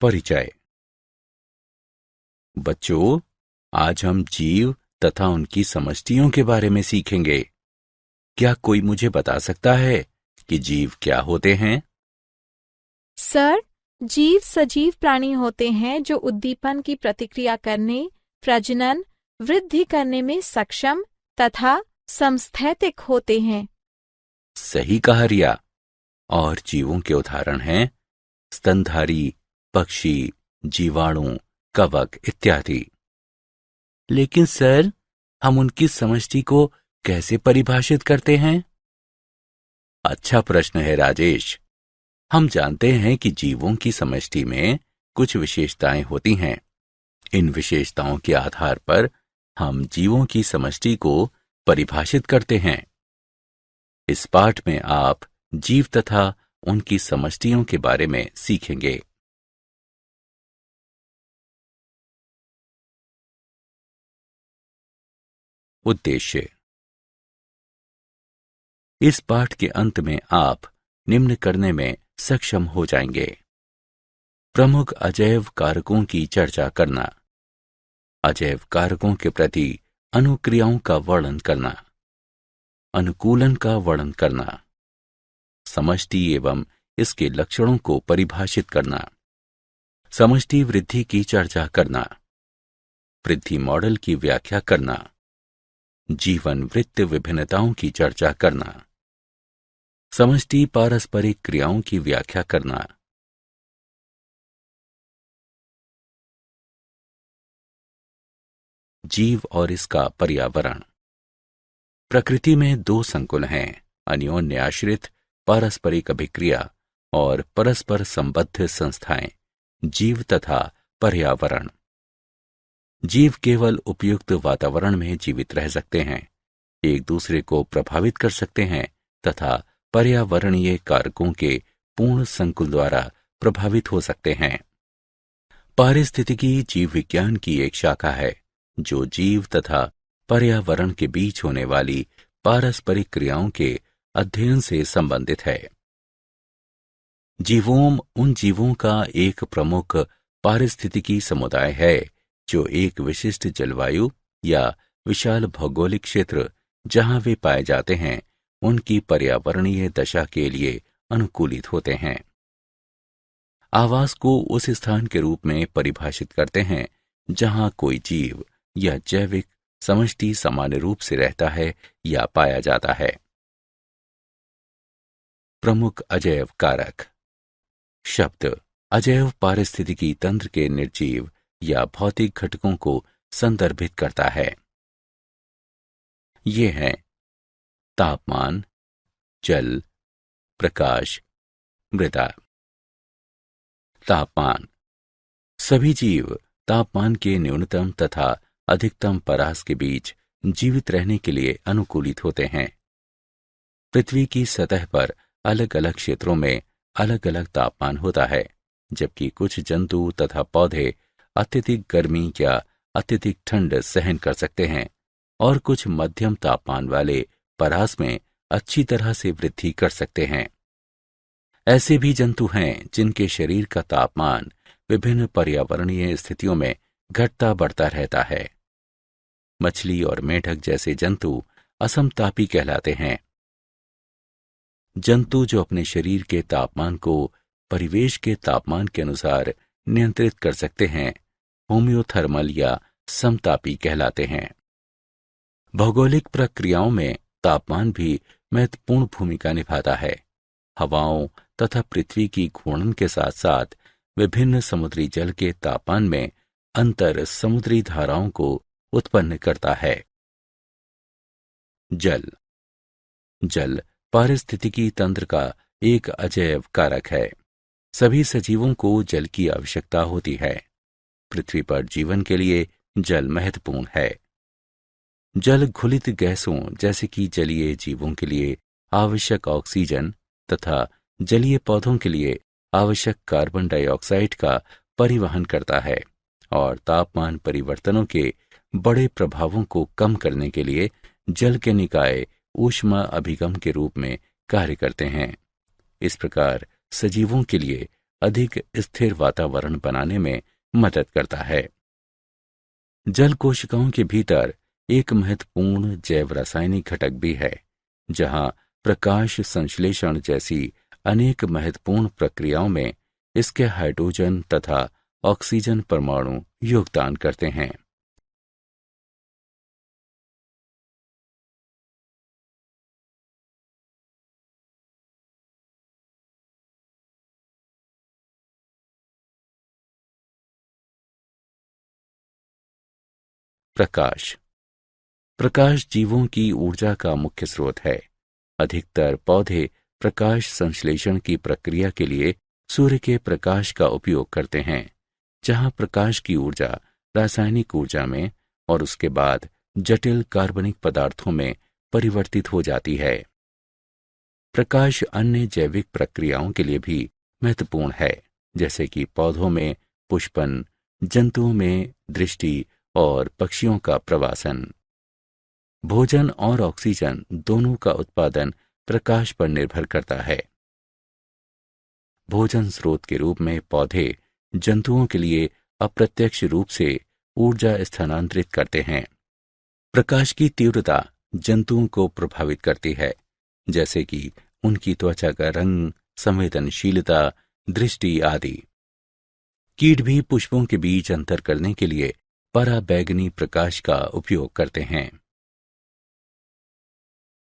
परिचय। बच्चों, आज हम जीव तथा उनकी समष्टियों के बारे में सीखेंगे। क्या कोई मुझे बता सकता है कि जीव क्या होते हैं? सर, जीव सजीव प्राणी होते हैं जो उद्दीपन की प्रतिक्रिया करने, प्रजनन, वृद्धि करने में सक्षम तथा समस्थैतिक होते हैं। सही कहा रिया। और जीवों के उदाहरण हैं स्तनधारी, पक्षी, जीवाणु, कवक इत्यादि। लेकिन सर, हम उनकी समष्टि को कैसे परिभाषित करते हैं? अच्छा प्रश्न है राजेश। हम जानते हैं कि जीवों की समष्टि में कुछ विशेषताएं होती हैं। इन विशेषताओं के आधार पर हम जीवों की समष्टि को परिभाषित करते हैं। इस पाठ में आप जीव तथा उनकी समष्टियों के बारे में सीखेंगे। उद्देश्य। इस पाठ के अंत में आप निम्न करने में सक्षम हो जाएंगे। प्रमुख अजैव कारकों की चर्चा करना, अजैव कारकों के प्रति अनुक्रियाओं का वर्णन करना, अनुकूलन का वर्णन करना, समष्टि एवं इसके लक्षणों को परिभाषित करना, समष्टि वृद्धि की चर्चा करना, वृद्धि मॉडल की व्याख्या करना, जीवन वृत्त विभिन्नताओं की चर्चा करना, समष्टि पारस्परिक क्रियाओं की व्याख्या करना। जीव और इसका पर्यावरण। प्रकृति में दो संकुल हैं, अन्योन्य आश्रित पारस्परिक अभिक्रिया और परस्पर संबद्ध संस्थाएं, जीव तथा पर्यावरण। जीव केवल उपयुक्त वातावरण में जीवित रह सकते हैं, एक दूसरे को प्रभावित कर सकते हैं तथा पर्यावरणीय कारकों के पूर्ण संकुल द्वारा प्रभावित हो सकते हैं। पारिस्थितिकी जीव विज्ञान की एक शाखा है जो जीव तथा पर्यावरण के बीच होने वाली पारस्परिक क्रियाओं के अध्ययन से संबंधित है। जीवोम उन जीवों का एक प्रमुख पारिस्थितिकी समुदाय है जो एक विशिष्ट जलवायु या विशाल भौगोलिक क्षेत्र जहां वे पाए जाते हैं उनकी पर्यावरणीय दशा के लिए अनुकूलित होते हैं। आवास को उस स्थान के रूप में परिभाषित करते हैं जहां कोई जीव या जैविक समष्टि सामान्य रूप से रहता है या पाया जाता है। प्रमुख अजैव कारक। शब्द अजैव पारिस्थितिकी तंत्र के निर्जीव या भौतिक घटकों को संदर्भित करता है। ये हैं तापमान, जल, प्रकाश, मृदा। तापमान। सभी जीव तापमान के न्यूनतम तथा अधिकतम परास के बीच जीवित रहने के लिए अनुकूलित होते हैं। पृथ्वी की सतह पर अलग अलग क्षेत्रों में अलग अलग तापमान होता है, जबकि कुछ जंतु तथा पौधे अत्यधिक गर्मी या अत्यधिक ठंड सहन कर सकते हैं और कुछ मध्यम तापमान वाले परास में अच्छी तरह से वृद्धि कर सकते हैं। ऐसे भी जंतु हैं जिनके शरीर का तापमान विभिन्न पर्यावरणीय स्थितियों में घटता बढ़ता रहता है। मछली और मेढक जैसे जंतु असमतापी कहलाते हैं। जंतु जो अपने शरीर के तापमान को परिवेश के तापमान के अनुसार नियंत्रित कर सकते हैं होम्योथर्मल या समतापी कहलाते हैं। भौगोलिक प्रक्रियाओं में तापमान भी महत्वपूर्ण भूमिका निभाता है। हवाओं तथा पृथ्वी की घूर्णन के साथ साथ विभिन्न समुद्री जल के तापमान में अंतर समुद्री धाराओं को उत्पन्न करता है। जल। जल पारिस्थितिकी तंत्र का एक अजैव कारक है। सभी सजीवों को जल की आवश्यकता होती है। पृथ्वी पर जीवन के लिए जल महत्वपूर्ण है। जल घुलित गैसों जैसे कि जलीय जीवों के लिए आवश्यक ऑक्सीजन तथा जलीय पौधों के लिए आवश्यक कार्बन डाइऑक्साइड का परिवहन करता है और तापमान परिवर्तनों के बड़े प्रभावों को कम करने के लिए जल के निकाय ऊष्मा अभिगम के रूप में कार्य करते हैं। इस प्रकार सजीवों के लिए अधिक स्थिर वातावरण बनाने में मदद करता है। जल कोशिकाओं के भीतर एक महत्वपूर्ण जैव रासायनिक घटक भी है, जहां प्रकाश संश्लेषण जैसी अनेक महत्वपूर्ण प्रक्रियाओं में इसके हाइड्रोजन तथा ऑक्सीजन परमाणु योगदान करते हैं। प्रकाश प्रकाश जीवों की ऊर्जा का मुख्य स्रोत है। अधिकतर पौधे प्रकाश संश्लेषण की प्रक्रिया के लिए सूर्य के प्रकाश का उपयोग करते हैं, जहां प्रकाश की ऊर्जा रासायनिक ऊर्जा में और उसके बाद जटिल कार्बनिक पदार्थों में परिवर्तित हो जाती है। प्रकाश अन्य जैविक प्रक्रियाओं के लिए भी महत्वपूर्ण है, जैसे कि पौधों में पुष्पन, जंतुओं में दृष्टि और पक्षियों का प्रवासन। भोजन और ऑक्सीजन दोनों का उत्पादन प्रकाश पर निर्भर करता है। भोजन स्रोत के रूप में पौधे जंतुओं के लिए अप्रत्यक्ष रूप से ऊर्जा स्थानांतरित करते हैं। प्रकाश की तीव्रता जंतुओं को प्रभावित करती है, जैसे कि उनकी त्वचा का रंग, संवेदनशीलता, दृष्टि आदि। कीट भी पुष्पों के बीच अंतर करने के लिए पराबैंगनी प्रकाश का उपयोग करते हैं।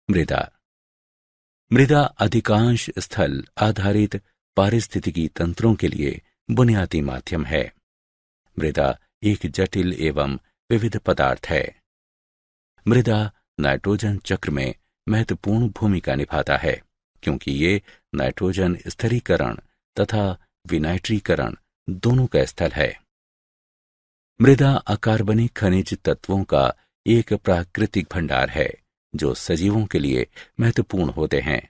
मृदा मृदा अधिकांश स्थल आधारित पारिस्थितिकी तंत्रों के लिए बुनियादी माध्यम है। मृदा एक जटिल एवं विविध पदार्थ है। मृदा नाइट्रोजन चक्र में महत्वपूर्ण भूमिका निभाता है, क्योंकि ये नाइट्रोजन स्थिरीकरण तथा विनाइट्रीकरण दोनों का स्थल है। मृदा अकार्बनिक खनिज तत्वों का एक प्राकृतिक भंडार है, जो सजीवों के लिए महत्वपूर्ण होते हैं।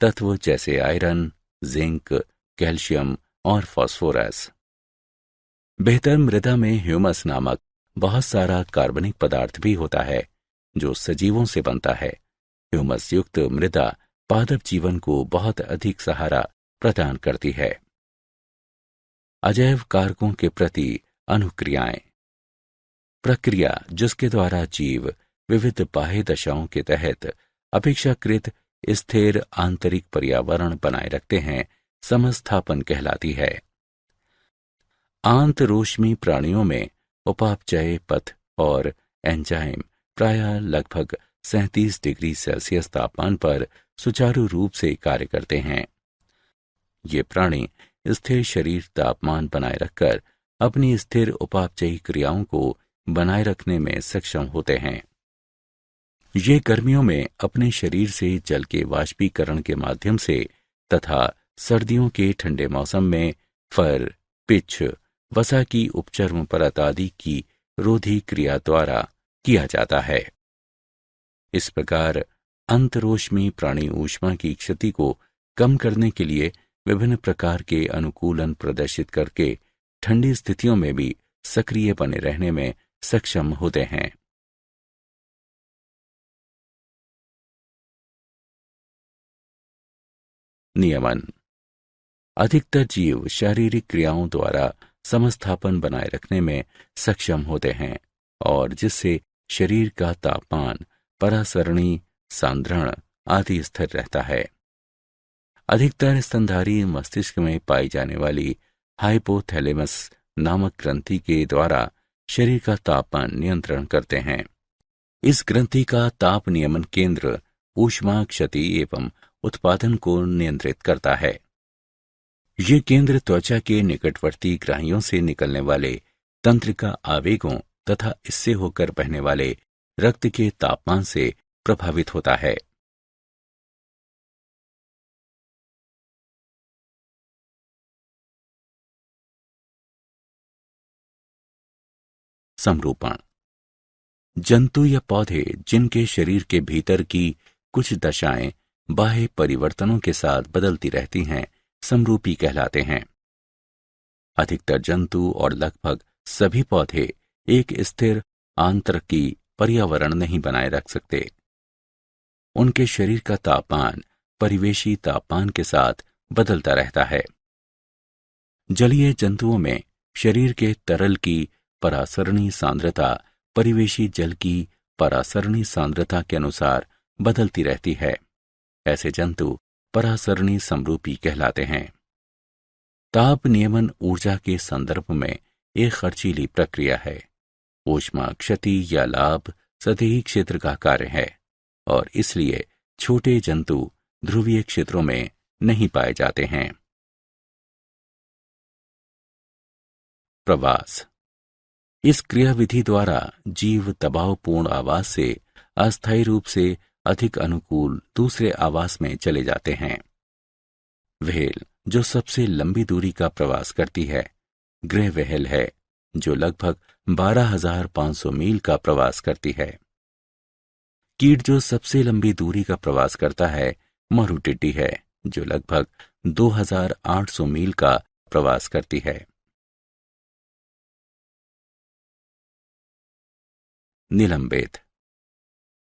तत्व जैसे आयरन, जिंक, कैल्शियम और फास्फोरस। बेहतर मृदा में ह्यूमस नामक बहुत सारा कार्बनिक पदार्थ भी होता है, जो सजीवों से बनता है। ह्यूमस युक्त मृदा पादप जीवन को बहुत अधिक सहारा प्रदान करती है। अजैव कारकों के प्रति अनुक्रियाएं प्रक्रिया जिसके द्वारा जीव विविध बाह्य दशाओं के तहत अपेक्षाकृत स्थिर आंतरिक पर्यावरण बनाए रखते हैं, समस्थापन कहलाती है। आंतरोष्मी प्राणियों में उपापचय पथ और एंजाइम प्रायः लगभग 37 डिग्री सेल्सियस तापमान पर सुचारू रूप से कार्य करते हैं। ये प्राणी स्थिर शरीर तापमान बनाए रखकर अपनी स्थिर उपापचयी क्रियाओं को बनाए रखने में सक्षम होते हैं। ये गर्मियों में अपने शरीर से जल के वाष्पीकरण के माध्यम से तथा सर्दियों के ठंडे मौसम में फर, पिच, वसा की उपचर्म परत आदि की रोधी क्रिया द्वारा किया जाता है। इस प्रकार अंतरोष्मी प्राणी ऊष्मा की क्षति को कम करने के लिए विभिन्न प्रकार के अनुकूलन प्रदर्शित करके ठंडी स्थितियों में भी सक्रिय बने रहने में सक्षम होते हैं। नियमन अधिकतर जीव शारीरिक क्रियाओं द्वारा समस्थापन बनाए रखने में सक्षम होते हैं, और जिससे शरीर का तापमान, परासरणी, सांद्रण आदि स्थिर रहता है। अधिकतर स्तनधारी मस्तिष्क में पाई जाने वाली हाइपोथैलेमस नामक ग्रंथि के द्वारा शरीर का तापमान नियंत्रण करते हैं। इस ग्रंथि का ताप नियमन केंद्र ऊष्मा क्षति एवं उत्पादन को नियंत्रित करता है। ये केंद्र त्वचा के निकटवर्ती ग्राहियों से निकलने वाले तंत्रिका आवेगों तथा इससे होकर बहने वाले रक्त के तापमान से प्रभावित होता है। समरूपण जंतु या पौधे जिनके शरीर के भीतर की कुछ दशाएं बाह्य परिवर्तनों के साथ बदलती रहती हैं, समरूपी कहलाते हैं। अधिकतर जंतु और लगभग सभी पौधे एक स्थिर आंतरिकी पर्यावरण नहीं बनाए रख सकते। उनके शरीर का तापमान परिवेशी तापमान के साथ बदलता रहता है। जलीय जंतुओं में शरीर के तरल की परासरणी सांद्रता परिवेशी जल की परासरणी सांद्रता के अनुसार बदलती रहती है। ऐसे जंतु परासरणी समरूपी कहलाते हैं। ताप नियमन ऊर्जा के संदर्भ में एक खर्चीली प्रक्रिया है। ऊष्मा क्षति या लाभ सतही क्षेत्र का कार्य है और इसलिए छोटे जंतु ध्रुवीय क्षेत्रों में नहीं पाए जाते हैं। प्रवास। इस क्रियाविधि द्वारा जीव दबावपूर्ण आवास से अस्थायी रूप से अधिक अनुकूल दूसरे आवास में चले जाते हैं। व्हेल जो सबसे लंबी दूरी का प्रवास करती है ग्रे व्हेल है, जो लगभग 12,500 मील का प्रवास करती है। कीट जो सबसे लंबी दूरी का प्रवास करता है मरू टिड्डी है, जो लगभग 2,800 मील का प्रवास करती है। निलंबित।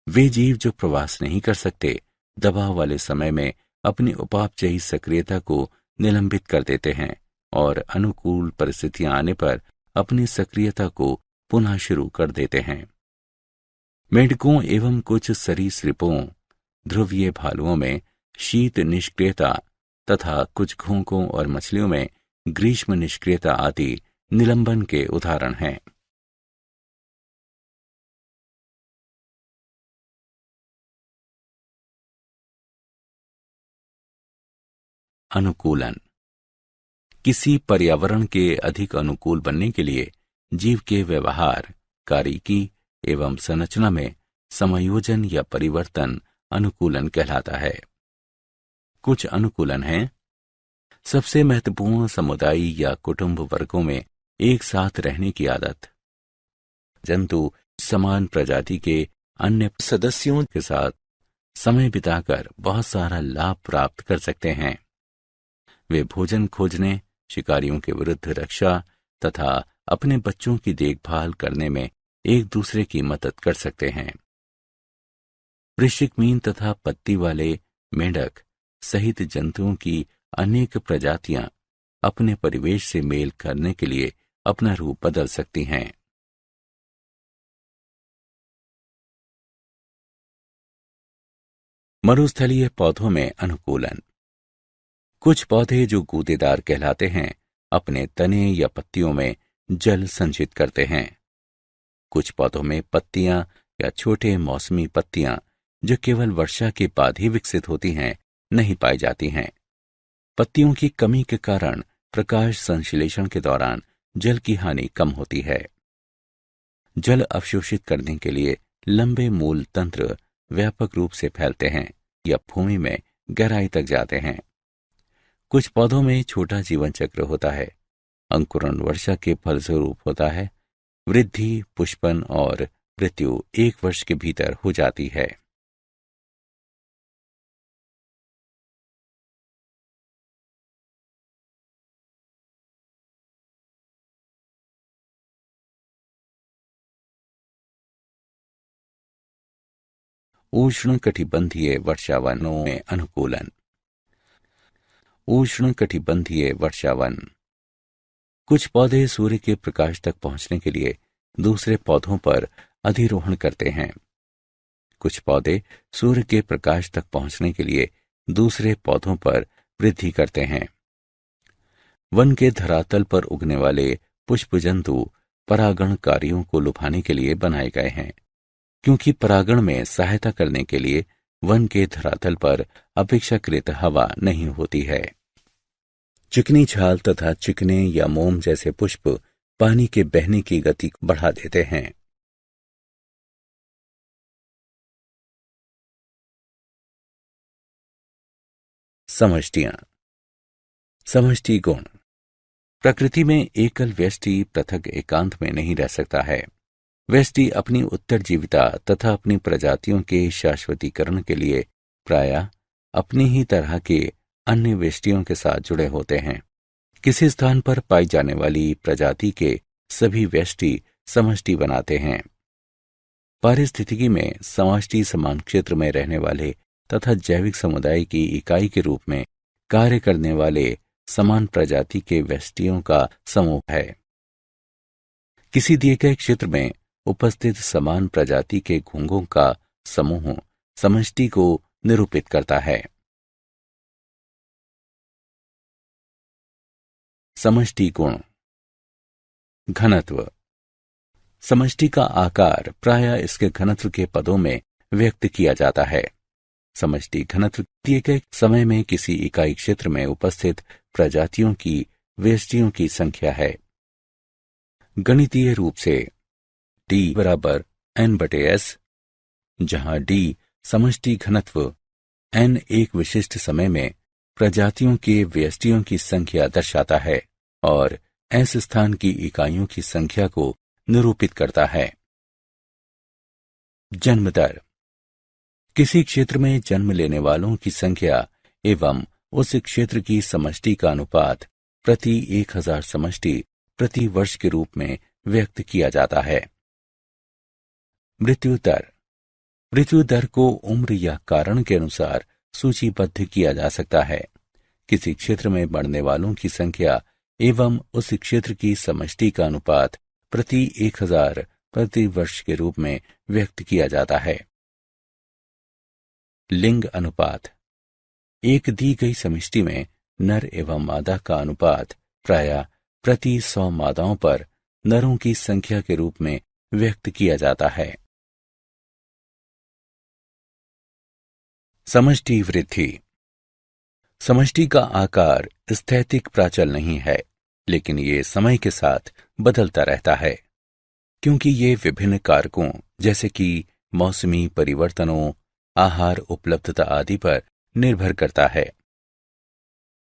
वे जीव जो प्रवास नहीं कर सकते दबाव वाले समय में अपनी उपापचयी सक्रियता को निलंबित कर देते हैं और अनुकूल परिस्थितियां आने पर अपनी सक्रियता को पुनः शुरू कर देते हैं। मेंढकों एवं कुछ सरीसृपों, ध्रुवीय भालुओं में शीत निष्क्रियता तथा कुछ घोंघों और मछलियों में ग्रीष्म निष्क्रियता आदि निलंबन के उदाहरण हैं। अनुकूलन। किसी पर्यावरण के अधिक अनुकूल बनने के लिए जीव के व्यवहार, कार्यकी एवं संरचना में समायोजन या परिवर्तन अनुकूलन कहलाता है। कुछ अनुकूलन हैं। सबसे महत्वपूर्ण समुदाय या कुटुंब वर्गों में एक साथ रहने की आदत। जंतु समान प्रजाति के अन्य सदस्यों के साथ समय बिताकर बहुत सारा लाभ प्राप्त कर सकते हैं। वे भोजन खोजने, शिकारियों के विरुद्ध रक्षा तथा अपने बच्चों की देखभाल करने में एक दूसरे की मदद कर सकते हैं। वृश्चिक मीन तथा पत्ती वाले मेंढक सहित जंतुओं की अनेक प्रजातियां अपने परिवेश से मेल करने के लिए अपना रूप बदल सकती हैं। मरुस्थलीय पौधों में अनुकूलन। कुछ पौधे जो गूदेदार कहलाते हैं अपने तने या पत्तियों में जल संचित करते हैं। कुछ पौधों में पत्तियां या छोटे मौसमी पत्तियां जो केवल वर्षा के बाद ही विकसित होती हैं नहीं पाई जाती हैं। पत्तियों की कमी के कारण प्रकाश संश्लेषण के दौरान जल की हानि कम होती है। जल अवशोषित करने के लिए लंबे मूल तंत्र व्यापक रूप से फैलते हैं या भूमि में गहराई तक जाते हैं। कुछ पौधों में छोटा जीवन चक्र होता है। अंकुरण वर्षा के फलस्वरूप होता है। वृद्धि, पुष्पन और मृत्यु 1 वर्ष के भीतर हो जाती है। उष्णकटिबंधीय वर्षावनों में अनुकूलन। उष्णकटिबंधीय वर्षावन। कुछ पौधे सूर्य के प्रकाश तक पहुंचने के लिए दूसरे पौधों पर अधिरोहण करते हैं। कुछ पौधे सूर्य के प्रकाश तक पहुंचने के लिए दूसरे पौधों पर वृद्धि करते हैं। वन के धरातल पर उगने वाले पुष्प जंतु परागण कार्यों को लुभाने के लिए बनाए गए हैं, क्योंकि परागण में सहायता करने के लिए वन के धरातल पर अपेक्षाकृत हवा नहीं होती है। चिकनी छाल तथा चिकने या मोम जैसे पुष्प पानी के बहने की गति बढ़ा देते हैं। समष्टियां। समष्टि गुण। प्रकृति में एकल व्यष्टि पृथक एकांत में नहीं रह सकता है। व्यष्टि अपनी उत्तरजीविता तथा अपनी प्रजातियों के शाश्वतीकरण के लिए प्रायः अपनी ही तरह के अन्य व्यष्टियों के साथ जुड़े होते हैं। किसी स्थान पर पाई जाने वाली प्रजाति के सभी व्यष्टि समष्टि बनाते हैं। पारिस्थितिकी में समष्टि समान क्षेत्र में रहने वाले तथा जैविक समुदाय की इकाई के रूप में कार्य करने वाले समान प्रजाति के व्यष्टियों का समूह है। किसी दिए गए क्षेत्र में उपस्थित समान प्रजाति के घोंघों का समूह समष्टि को निरूपित करता है। समष्टि गुण। घनत्व। समष्टि का आकार प्रायः इसके घनत्व के पदों में व्यक्त किया जाता है। समष्टि घनत्व दिए गए समय में किसी इकाई क्षेत्र में उपस्थित प्रजातियों की व्यष्टियों की संख्या है। गणितीय रूप से D बराबर N/S, जहां D समष्टि घनत्व N एक विशिष्ट समय में प्रजातियों के व्यष्टियों की संख्या दर्शाता है और S स्थान की इकाइयों की संख्या को निरूपित करता है। जन्म दर। किसी क्षेत्र में जन्म लेने वालों की संख्या एवं उस क्षेत्र की समष्टि का अनुपात प्रति 1000 समष्टि प्रति वर्ष के रूप में व्यक्त किया जाता है। मृत्यु दर। मृत्यु दर को उम्र या कारण के अनुसार सूचीबद्ध किया जा सकता है। किसी क्षेत्र में मरने वालों की संख्या एवं उस क्षेत्र की समष्टि का अनुपात प्रति 1000 प्रति वर्ष के रूप में व्यक्त किया जाता है। लिंग अनुपात। एक दी गई समष्टि में नर एवं मादा का अनुपात प्रायः प्रति 100 मादाओं पर नरों की संख्या के रूप में व्यक्त किया जाता है। समष्टि वृद्धि। समष्टि का आकार स्थैतिक प्राचल नहीं है, लेकिन ये समय के साथ बदलता रहता है, क्योंकि ये विभिन्न कारकों जैसे कि मौसमी परिवर्तनों, आहार उपलब्धता आदि पर निर्भर करता है।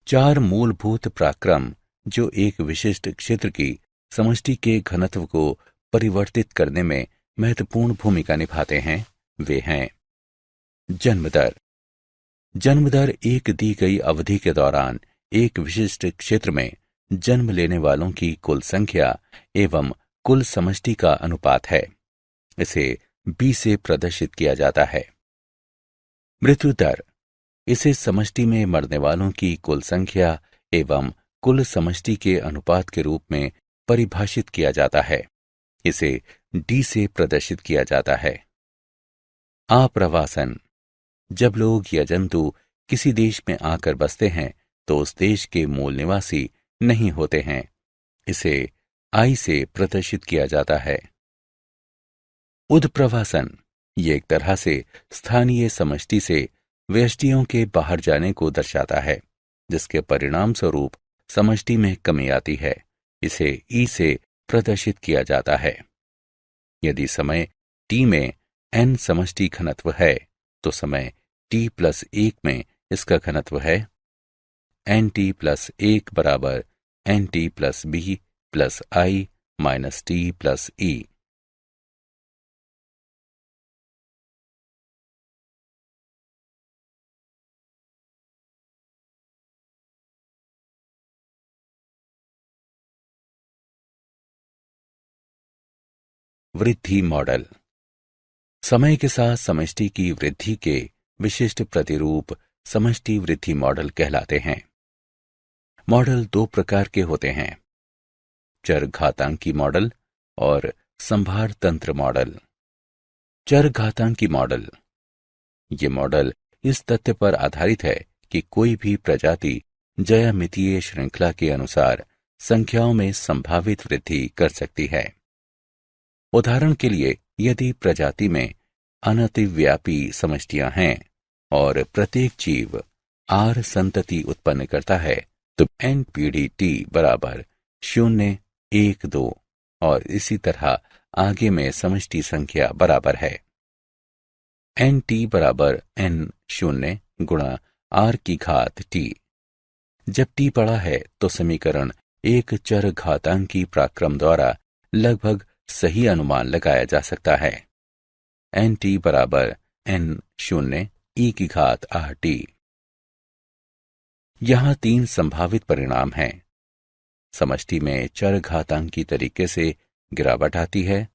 4 मूलभूत पराक्रम जो एक विशिष्ट क्षेत्र की समष्टि के घनत्व को परिवर्तित करने में महत्वपूर्ण भूमिका निभाते हैं, वे हैं। जन्म दर। जन्म दर एक दी गई अवधि के दौरान एक विशिष्ट क्षेत्र में जन्म लेने वालों की कुल संख्या एवं कुल समष्टि का अनुपात है। इसे B से प्रदर्शित किया जाता है। मृत्यु दर। इसे समष्टि में मरने वालों की कुल संख्या एवं कुल समष्टि के अनुपात के रूप में परिभाषित किया जाता है। इसे D से प्रदर्शित किया जाता है। आप्रवासन। जब लोग या जंतु किसी देश में आकर बसते हैं तो उस देश के मूल निवासी नहीं होते हैं। इसे I से प्रदर्शित किया जाता है। उद्प्रवासन। ये एक तरह से स्थानीय समष्टि से व्यष्टियों के बाहर जाने को दर्शाता है, जिसके परिणाम स्वरूप समष्टि में कमी आती है। इसे E से प्रदर्शित किया जाता है। यदि समय T में N समष्टि घनत्व है तो समय T+1 में इसका घनत्व है NT+1 बराबर NT+B + I - T+E। वृद्धि मॉडल। समय के साथ समष्टि की वृद्धि के विशिष्ट प्रतिरूप समष्टि वृद्धि मॉडल कहलाते हैं। मॉडल 2 प्रकार के होते हैं, चरघातांकी मॉडल और संभार तंत्र मॉडल। चरघातांकी मॉडल। ये मॉडल इस तथ्य पर आधारित है कि कोई भी प्रजाति ज्यामितीय श्रृंखला के अनुसार संख्याओं में संभावित वृद्धि कर सकती है। उदाहरण के लिए, यदि प्रजाति में अनतिव्यापी समष्टियां हैं और प्रत्येक जीव R संतति उत्पन्न करता है तो NPDT बराबर 0, 1, 2 और इसी तरह आगे में समष्टि संख्या बराबर है। NT बराबर N0 गुणा R की घात T। जब T बड़ा है तो समीकरण एक चर घातांकी पराक्रम द्वारा लगभग सही अनुमान लगाया जा सकता है। NT बराबर N0 e की घात RT। यहां 3 संभावित परिणाम हैं। समष्टि में चर घातांकी तरीके से गिरावट आती है,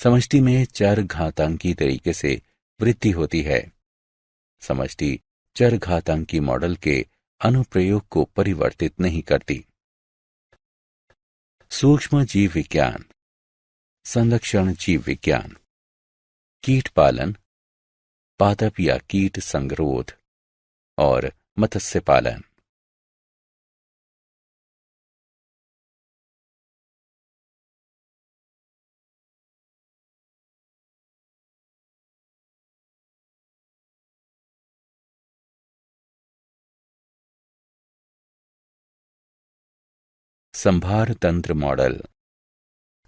समष्टि में चर घातांकी तरीके से वृद्धि होती है। समष्टि चर घातांकी मॉडल के अनुप्रयोग को परिवर्तित नहीं करती। सूक्ष्म जीव विज्ञान, संरक्षण जीव विज्ञान, कीट पालन, पादप या कीट संगरोध और मत्स्य पालन। संभार तंत्र मॉडल।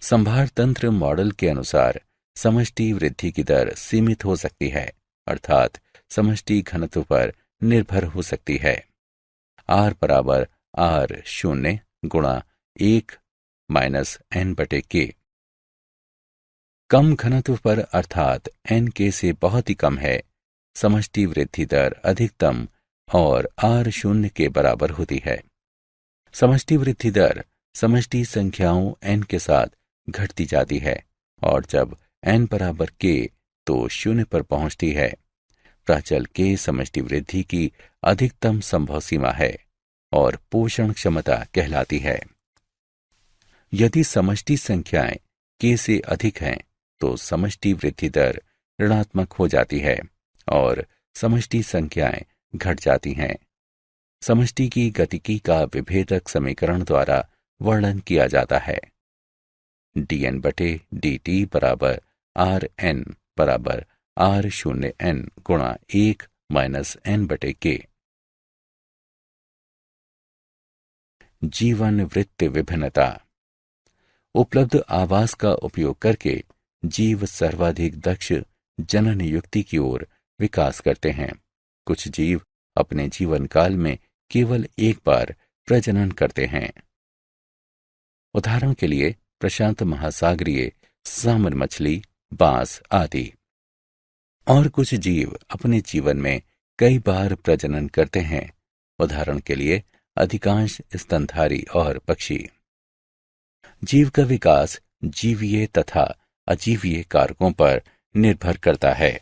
संभार तंत्र मॉडल के अनुसार समष्टि वृद्धि की दर सीमित हो सकती है, अर्थात समष्टि घनत्व पर निर्भर हो सकती है। R बराबर R0 गुणा 1 माइनस n/k। कम घनत्व पर अर्थात nk से बहुत ही कम है, समष्टि वृद्धि दर अधिकतम और R0 के बराबर होती है। समष्टि वृद्धि दर समष्टि संख्याओं n के साथ घटती जाती है और जब n बराबर k तो 0 पर पहुंचती है। प्राचल k समष्टि वृद्धि की अधिकतम संभव सीमा है और पोषण क्षमता कहलाती है। यदि समष्टि संख्याएं k से अधिक हैं तो समष्टि वृद्धि दर ऋणात्मक हो जाती है और समष्टि संख्याएं घट जाती हैं। समष्टि की गतिकी का विभेदक समीकरण द्वारा वर्णन किया जाता है। dn/dt बराबर Rn बराबर R0n गुणा 1 माइनस n/k। जीवन वृत्त विभिन्नता। उपलब्ध आवास का उपयोग करके जीव सर्वाधिक दक्ष जनन युक्ति की ओर विकास करते हैं। कुछ जीव अपने जीवन काल में केवल एक बार प्रजनन करते हैं। उदाहरण के लिए प्रशांत महासागरीय सामन मछली, बांस आदि। और कुछ जीव अपने जीवन में कई बार प्रजनन करते हैं। उदाहरण के लिए अधिकांश स्तनधारी और पक्षी। जीव का विकास जीवीय तथा अजीवीय कारकों पर निर्भर करता है।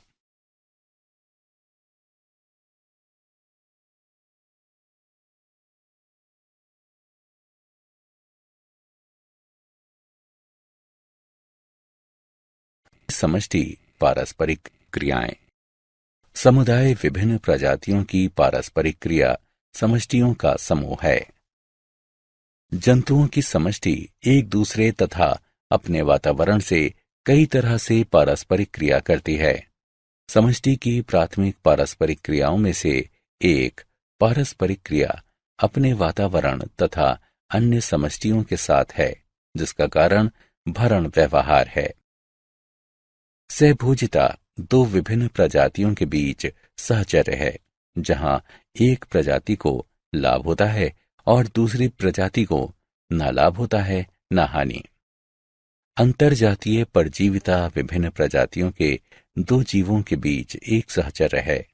समष्टि पारस्परिक क्रियाएं। समुदाय विभिन्न प्रजातियों की पारस्परिक क्रिया समष्टियों का समूह है। जंतुओं की समष्टि एक दूसरे तथा अपने वातावरण से कई तरह से पारस्परिक क्रिया करती है। समष्टि की प्राथमिक पारस्परिक क्रियाओं में से एक पारस्परिक क्रिया अपने वातावरण तथा अन्य समष्टियों के साथ है, जिसका कारण भरण व्यवहार है। सहभोजिता दो विभिन्न प्रजातियों के बीच सहचर्य है, जहां एक प्रजाति को लाभ होता है और दूसरी प्रजाति को न लाभ होता है न हानि। अंतरजातीय परजीविता विभिन्न प्रजातियों के दो जीवों के बीच एक सहचर्य है,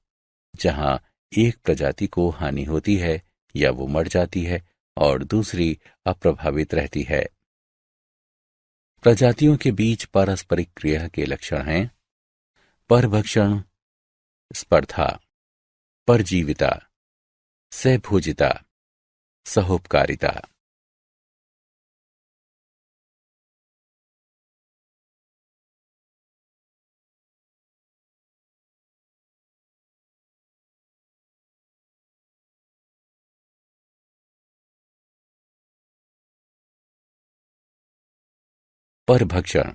जहां एक प्रजाति को हानि होती है या वो मर जाती है और दूसरी अप्रभावित रहती है। प्रजातियों के बीच पारस्परिक क्रिया के लक्षण हैं परभक्षण, स्पर्धा, परजीविता, सहभोजिता, सहोपकारिता। परभक्षण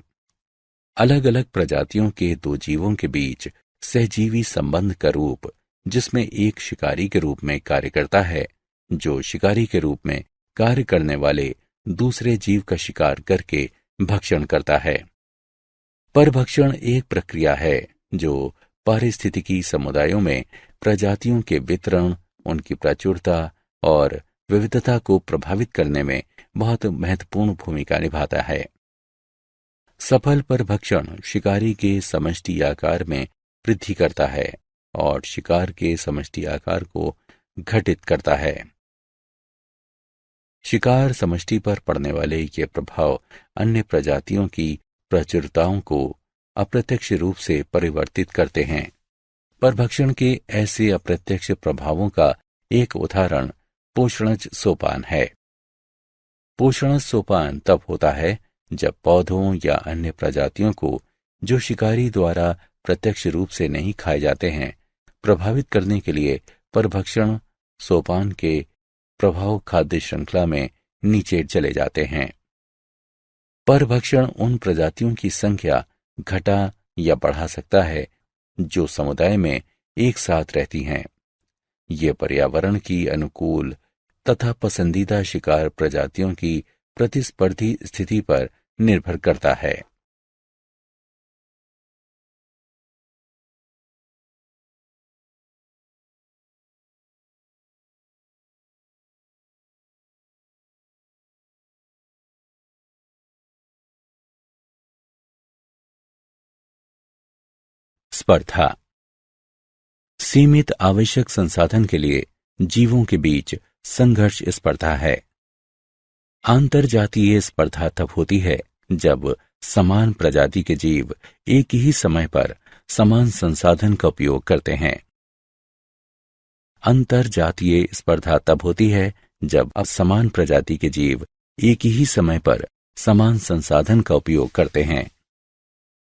अलग अलग प्रजातियों के दो जीवों के बीच सहजीवी संबंध का रूप, जिसमें एक शिकारी के रूप में कार्य करता है जो शिकारी के रूप में कार्य करने वाले दूसरे जीव का शिकार करके भक्षण करता है। परभक्षण एक प्रक्रिया है जो पारिस्थितिकी समुदायों में प्रजातियों के वितरण, उनकी प्रचुरता और विविधता को प्रभावित करने में बहुत महत्वपूर्ण भूमिका निभाता है। सफल परभक्षण शिकारी के समष्टि आकार में वृद्धि करता है और शिकार के समष्टि आकार को घटित करता है। शिकार समष्टि पर पड़ने वाले ये प्रभाव अन्य प्रजातियों की प्रचुरताओं को अप्रत्यक्ष रूप से परिवर्तित करते हैं। परभक्षण के ऐसे अप्रत्यक्ष प्रभावों का एक उदाहरण पोषणज सोपान है। पोषणज सोपान तब होता है जब पौधों या अन्य प्रजातियों को, जो शिकारी द्वारा प्रत्यक्ष रूप से नहीं खाए जाते हैं, प्रभावित करने के लिए परभक्षण सोपान के प्रभाव खाद्य श्रृंखला में नीचे चले जाते हैं। परभक्षण उन प्रजातियों की संख्या घटा या बढ़ा सकता है जो समुदाय में एक साथ रहती हैं। ये पर्यावरण की अनुकूल तथा पसंदीदा शिकार प्रजातियों की प्रतिस्पर्धी स्थिति पर निर्भर करता है। स्पर्धा सीमित आवश्यक संसाधन के लिए जीवों के बीच संघर्ष स्पर्धा है। आंतरजातीय स्पर्धा तब होती है जब समान प्रजाति के जीव एक ही समय पर समान संसाधन का उपयोग करते हैं। अंतरजातीय स्पर्धा तब होती है जब असमान प्रजाति के जीव एक ही समय पर समान संसाधन का उपयोग करते हैं।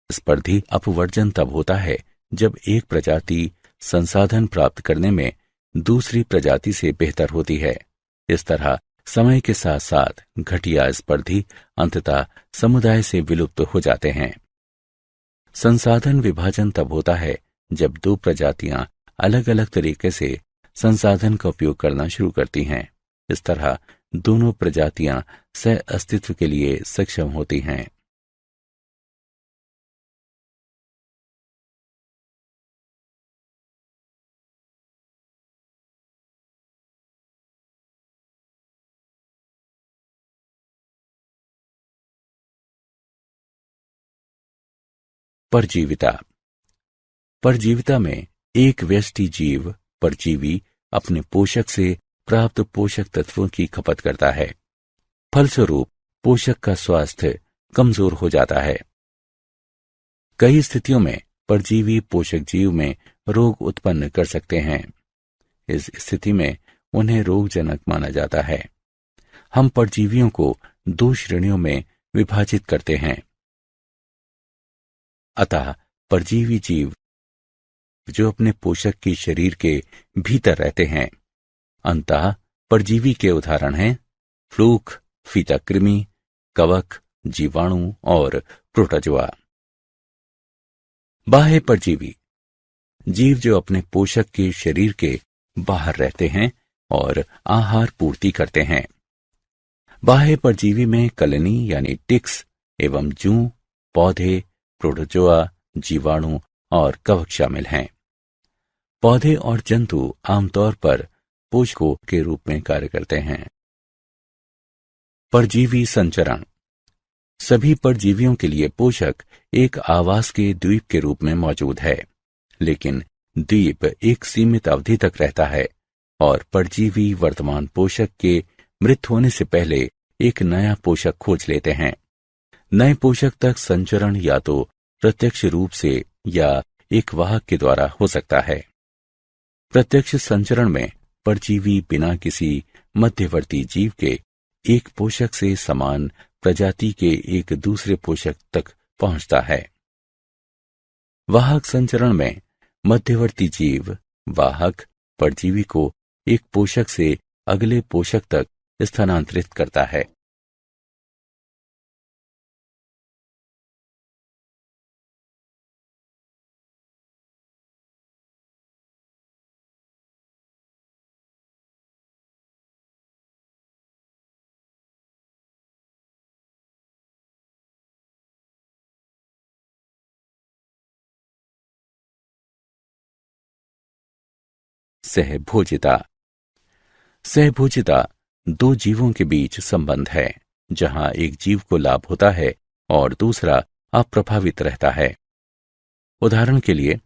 स्पर्धी अपवर्जन तब होता है जब एक प्रजाति संसाधन प्राप्त करने में दूसरी प्रजाति से बेहतर होती है। इस तरह समय के साथ साथ घटिया स्पर्धी अंततः समुदाय से विलुप्त हो जाते हैं। संसाधन विभाजन तब होता है जब दो प्रजातियां अलग अलग तरीके से संसाधन का उपयोग करना शुरू करती हैं। इस तरह दोनों प्रजातियां सह अस्तित्व के लिए सक्षम होती हैं। परजीविता परजीविता में एक व्यष्टि जीव परजीवी अपने पोषक से प्राप्त पोषक तत्वों की खपत करता है। फलस्वरूप पोषक का स्वास्थ्य कमजोर हो जाता है। कई स्थितियों में परजीवी पोषक जीव में रोग उत्पन्न कर सकते हैं। इस स्थिति में उन्हें रोगजनक माना जाता है। हम परजीवियों को दो श्रेणियों में विभाजित करते हैं। अतः परजीवी जीव जो अपने पोषक के शरीर के भीतर रहते हैं। अंतः परजीवी के उदाहरण हैं फ्लूक, फीता कृमि, कवक, जीवाणु और प्रोटोजोआ। बाह्य परजीवी जीव जो अपने पोषक के शरीर के बाहर रहते हैं और आहार पूर्ति करते हैं। बाह्य परजीवी में कलनी यानी टिक्स एवं जूं, पौधे, प्रोटोजोआ, जीवाणु और कवक शामिल हैं। पौधे और जंतु आमतौर पर पोषकों के रूप में कार्य करते हैं। परजीवी संचरण सभी परजीवियों के लिए पोषक एक आवास के द्वीप के रूप में मौजूद है, लेकिन द्वीप एक सीमित अवधि तक रहता है और परजीवी वर्तमान पोषक के मृत होने से पहले एक नया पोषक खोज लेते हैं। नए पोषक तक संचरण या तो प्रत्यक्ष रूप से या एक वाहक के द्वारा हो सकता है। प्रत्यक्ष संचरण में परजीवी बिना किसी मध्यवर्ती जीव के एक पोषक से समान प्रजाति के एक दूसरे पोषक तक पहुंचता है। वाहक संचरण में मध्यवर्ती जीव वाहक परजीवी को एक पोषक से अगले पोषक तक स्थानांतरित करता है। सहभोजिता सहभोजिता दो जीवों के बीच संबंध है जहां एक जीव को लाभ होता है और दूसरा अप्रभावित रहता है। उदाहरण के लिए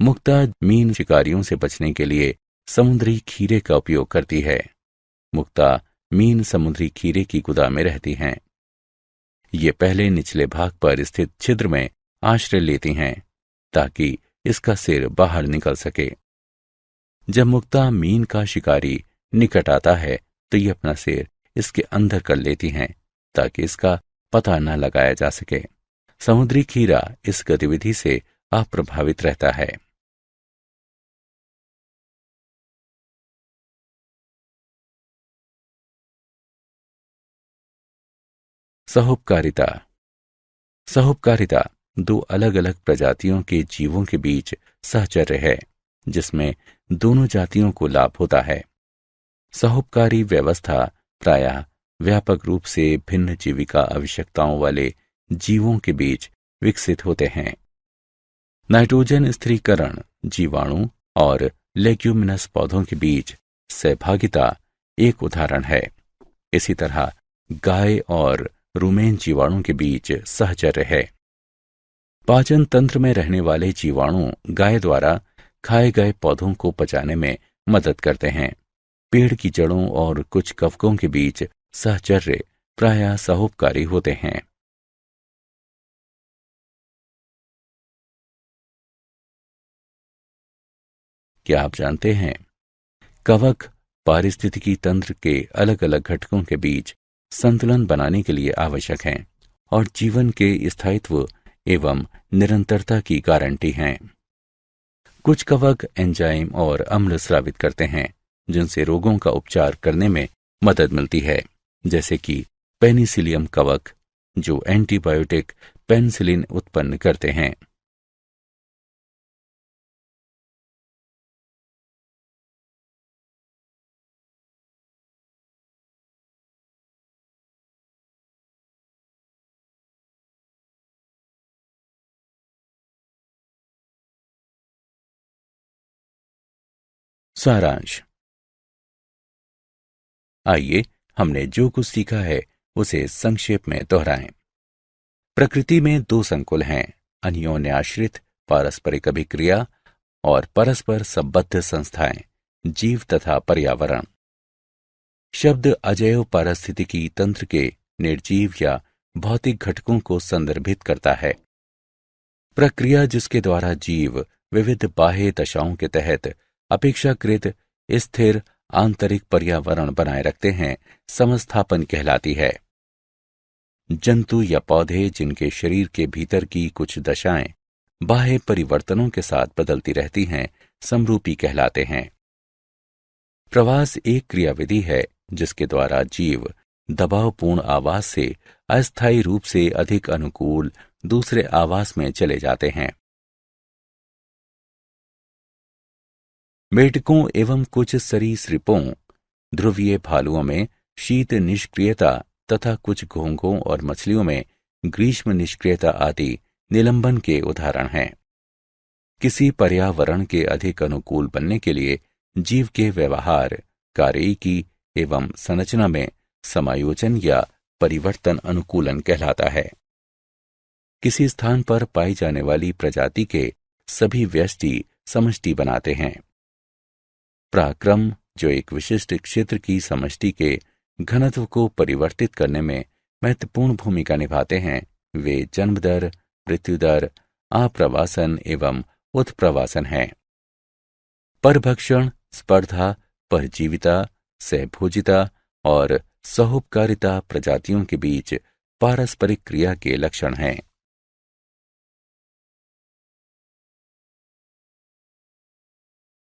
मुक्ता मीन शिकारियों से बचने के लिए समुद्री खीरे का उपयोग करती है। मुक्ता मीन समुद्री खीरे की गुदा में रहती हैं। ये पहले निचले भाग पर स्थित छिद्र में आश्रय लेती हैं ताकि इसका सिर बाहर निकल सके। जब मुक्ता मीन का शिकारी निकट आता है तो ये अपना सिर इसके अंदर कर लेती हैं ताकि इसका पता न लगाया जा सके। समुद्री खीरा इस गतिविधि से अप्रभावित रहता है। सहोपकारिता। सहोपकारिता दो अलग अलग प्रजातियों के जीवों के बीच सहचर्य है जिसमें दोनों जातियों को लाभ होता है। सहोपकारी व्यवस्था प्रायः व्यापक रूप से भिन्न जीविका आवश्यकताओं वाले जीवों के बीच विकसित होते हैं। नाइट्रोजन स्थिरीकरण जीवाणु और लेग्यूमिनस पौधों के बीच सहभागिता एक उदाहरण है। इसी तरह गाय और रुमेन जीवाणु के बीच सहचर्य है। पाचन तंत्र में रहने वाले जीवाणु गाय द्वारा खाए गए पौधों को पचाने में मदद करते हैं। पेड़ की जड़ों और कुछ कवकों के बीच सहचर्य प्रायः सहोपकारी होते हैं। क्या आप जानते हैं कवक पारिस्थितिकी तंत्र के अलग अलग घटकों के बीच संतुलन बनाने के लिए आवश्यक हैं और जीवन के स्थायित्व एवं निरंतरता की गारंटी हैं। कुछ कवक एंजाइम और अम्ल स्रावित करते हैं जिनसे रोगों का उपचार करने में मदद मिलती है, जैसे कि पेनिसिलियम कवक जो एंटीबायोटिक पेनिसिलिन उत्पन्न करते हैं। सारांश। आइए हमने जो कुछ सीखा है उसे संक्षेप में दोहराएं। प्रकृति में दो संकुल हैं, अन्योन्याश्रित पारस्परिक अभिक्रिया और परस्पर संबद्ध संस्थाएं, जीव तथा पर्यावरण। शब्द अजैव पारिस्थितिकी तंत्र के निर्जीव या भौतिक घटकों को संदर्भित करता है। प्रक्रिया जिसके द्वारा जीव विविध बाह्य दशाओं के तहत अपेक्षाकृत स्थिर आंतरिक पर्यावरण बनाए रखते हैं, समस्थापन कहलाती है। जंतु या पौधे जिनके शरीर के भीतर की कुछ दशाएं बाह्य परिवर्तनों के साथ बदलती रहती हैं, समरूपी कहलाते हैं। प्रवास एक क्रियाविधि है जिसके द्वारा जीव दबावपूर्ण आवास से अस्थायी रूप से अधिक अनुकूल दूसरे आवास में चले जाते हैं। मेढकों एवं कुछ सरीसृपों, ध्रुवीय भालुओं में शीत निष्क्रियता तथा कुछ घोंघों और मछलियों में ग्रीष्म निष्क्रियता आदि निलंबन के उदाहरण हैं। किसी पर्यावरण के अधिक अनुकूल बनने के लिए जीव के व्यवहार, कार्यकी एवं संरचना में समायोजन या परिवर्तन अनुकूलन कहलाता है। किसी स्थान पर पाई जाने वाली प्रजाति के सभी व्यष्टि समष्टि बनाते हैं। पराक्रम जो एक विशिष्ट क्षेत्र की समष्टि के घनत्व को परिवर्तित करने में महत्वपूर्ण भूमिका निभाते हैं, वे जन्म दर, मृत्यु दर, आप्रवासन एवं उत्प्रवासन हैं। परभक्षण, स्पर्धा, परजीविता, सहभोजिता और सहोपकारिता प्रजातियों के बीच पारस्परिक क्रिया के लक्षण हैं।